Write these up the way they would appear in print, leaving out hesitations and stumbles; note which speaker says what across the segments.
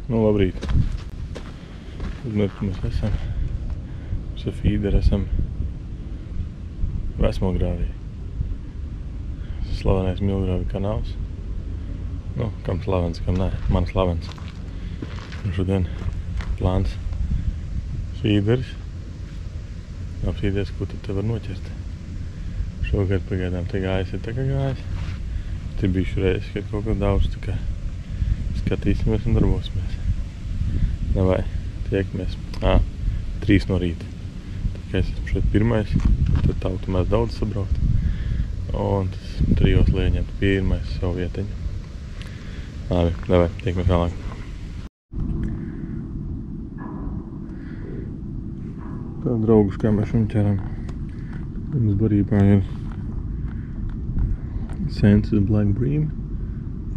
Speaker 1: Nu, labrīt. Uzmirkt mēs esam. Mums ar Fīderu esam Vesmogrāvī. Slavenais Milgrāvi kanāls. Nu, kam slavens, kam nē. Man slavens. Un šodien plāns Fīderis. Apsīties, ko tad te var noķert. Šogad pagaidām te gājis ir tā kā gājis. Te bijuši reizes, kad kaut ko daudz, tā kā skatīsimies un darbosimies. Vai, tiekamies. 3 no rīta. Tā kā es esmu šeit pirmais, tad tautu mēs daudz sabraukt. Un tas 3 lieņemt pirmais savu vietiņu. Vai, tiekamies vēlāk. Tā draugus, kā mēs viņu ķeram. Mums barībā ir Senses Black Bream,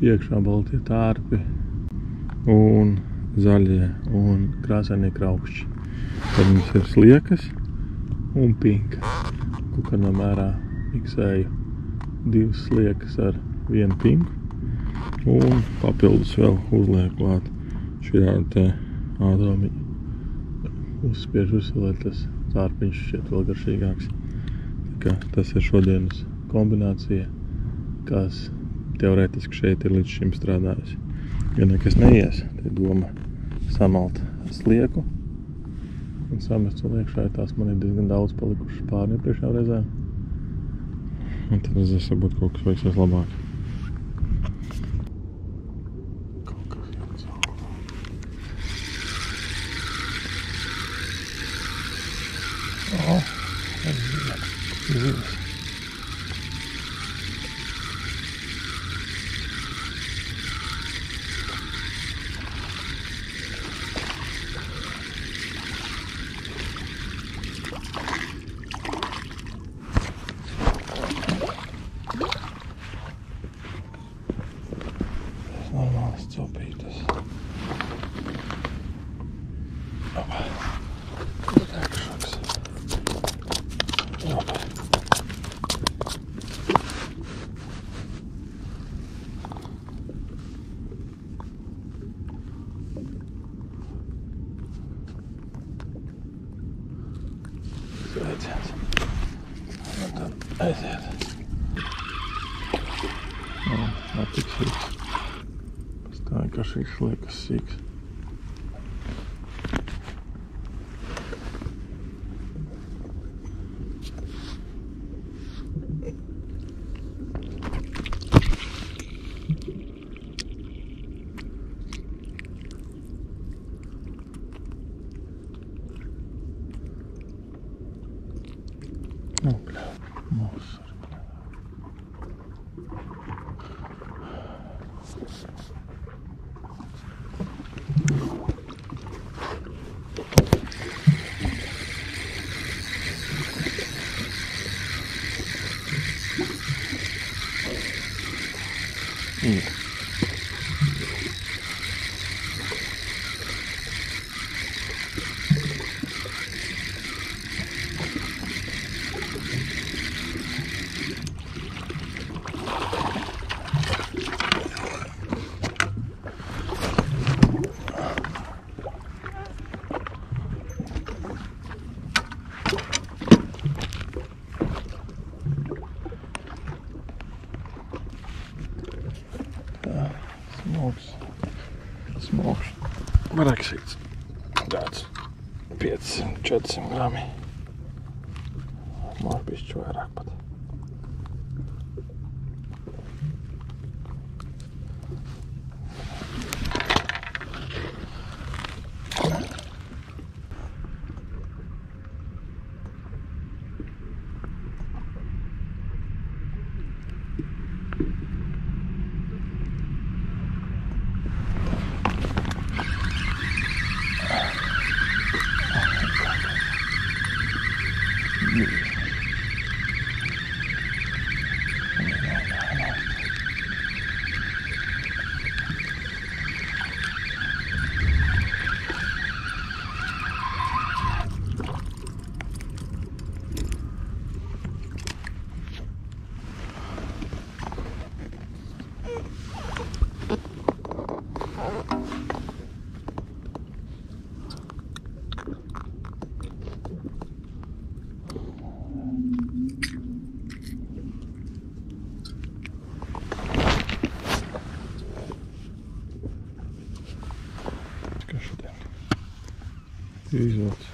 Speaker 1: iekšā baltie tārpi un zaļie un krāsainie kraukšķi. Tad mums ir sliekas un pinka. Kaut kādā mērā miksēju 2 sliekas ar 1 pinku un papildus vēl uzlieku klāt šajā te ādomiņu. Uzspiež uzsilēt, tas tārpiņš šķiet vēl garšīgāks. Tā kā tas ir šodienas kombinācija, kas teorētiski šeit ir līdz šim strādājusi. Ja nekas neies, tad doma samalt slieku un samest vēl iekšā, tās man ir diezgan daudz palikušas pārni iepriekšējām reizēm. Un tad es varbūt kaut kas veiksies labāk. Zivis. Tas normāls copītas. Opa. Tekšaks. Opa. Sveiciens. Un tad aiziet. Nav tik sīks. Pastāja, ka šīs liekas sīks. Nu, bļau, mūs arī, bļau. Smogs raksīts tāds 500-400 grami. Может bišķi vairāk pat. izvats.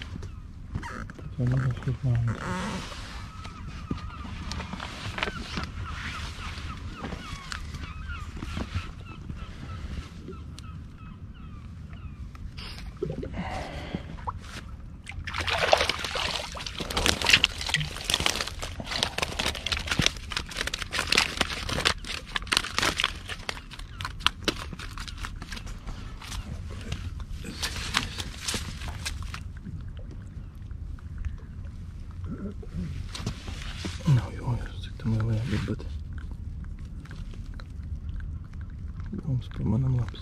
Speaker 1: Tā nebūs uz mājas. Nav jojās, cik tam vēl jābūt, bet mums par manam labs.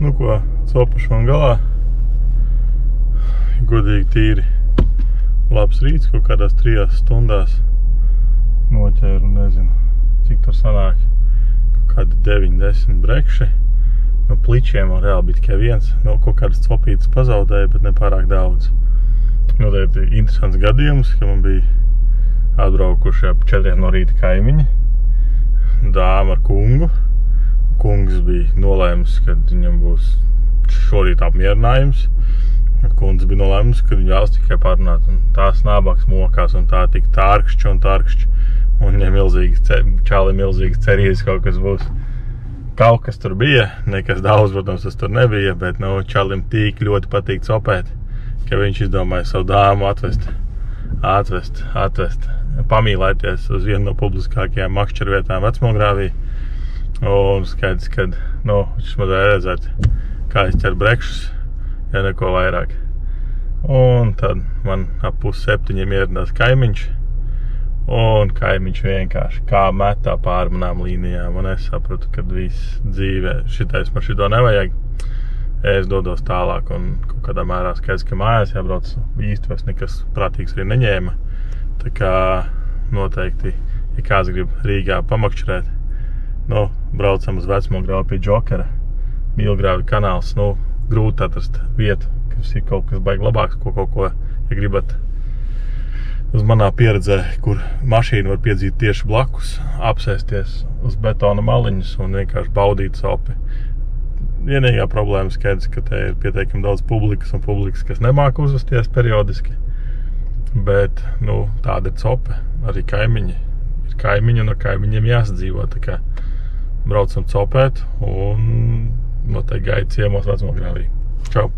Speaker 1: Nu ko, copa šon galā. Godīgi tīri labs rīts, kaut kādās 3 stundās noķēru, nezinu, cik tur sanāk, kaut kādi 9-10 brekši. No pličiem man reāli bija tikai viens, no kaut kādas copītas pazaudēja, bet ne pārāk daudz. Noteikti interesants gadījums, ka man bija atbraukuši ap 4 no rīta kaimiņi, dāma ar kungu. Kungs bija nolēmis, ka viņam būs šorīt apmierinājums. Kundze bija nolēmis, ka viņa vēlas tikai parunāt, un tās nābaks mokās, un tā tik tārkšķi un tārkšķi. Un viņam čāli milzīgas cerības kaut kas būs. Kaut kas tur bija, nekas daudz, protams, tas tur nebija, bet čalim tik ļoti patīk copēt, ka viņš izdomāja savu dāmu atvest, pamīlēties uz vienu no publiskākajām makšķervietām Vecmogrāvī. Un skaidrs, ka, viņš mazliet redzēt, kā es ķer brekšus, ja neko vairāk. Un tad man ap 6:30 ieradās kaimiņš. Un kaimiņš vienkārši kā metā pār manām līnijām, un es sapratu, ka viss dzīvē šitais man šito nevajag. Es dodos tālāk, un kaut kādā mērā skaidrs, ka mājās jābrauc īsti vairs nekas prātīgs arī neņēma. Tā kā noteikti, ja kāds grib Rīgā pamakšķerēt, braucam uz Vecmogrāvu pie Džokera, Mīlgrāvi kanāls, grūti atrast vietu, kas ir kaut kas baigi labāks, ko, ja gribat. Uz manā pieredzē, kur mašīna var piedzīt tieši blakus, apsēsties uz betona maliņas un vienkārši baudīt sopi. Vienīgā problēma skaidrs, ka te ir pietiekami daudz publikas un publikas, kas nemāka uzvesties periodiski. Bet, tāda ir sope, arī kaimiņi. Ir kaimiņi un ar kaimiņiem jāsadzīvo, tā kā braucam copēt un noteikti gaida ciemos Vecmogrāvī. Čau!